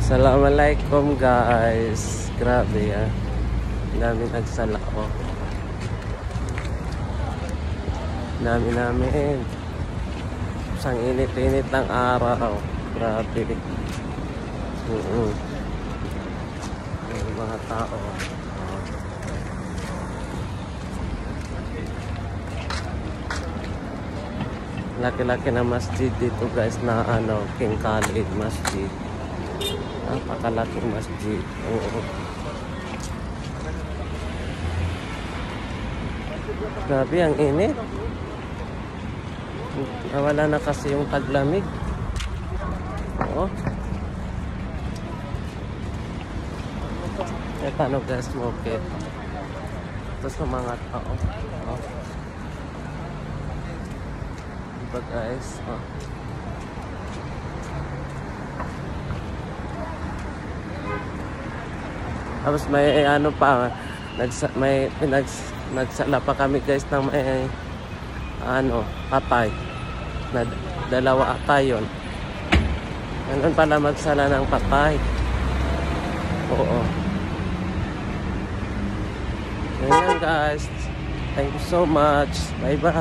Assalamualaikum guys. Grabe ah. Dami nagsala ko. Dami namin. Isang init-init ng araw. Grabe. Yung mga tao. Laki-laki na masjid dito guys na ano, King Khalid Masjid. Napakalaking masjid. Grabe ang init. Nawala na kasi yung taglamig. Oo. Eh paano guys smoke it? Ito sa mga tao. Oo. Diba guys? Oo. Tapos may ano pa, nagsala pa kami guys ng may ano, patay na dalawa ata yun. Ganun pala magsala ng patay. Oo. Ganyan guys. Thank you so much. Bye bye.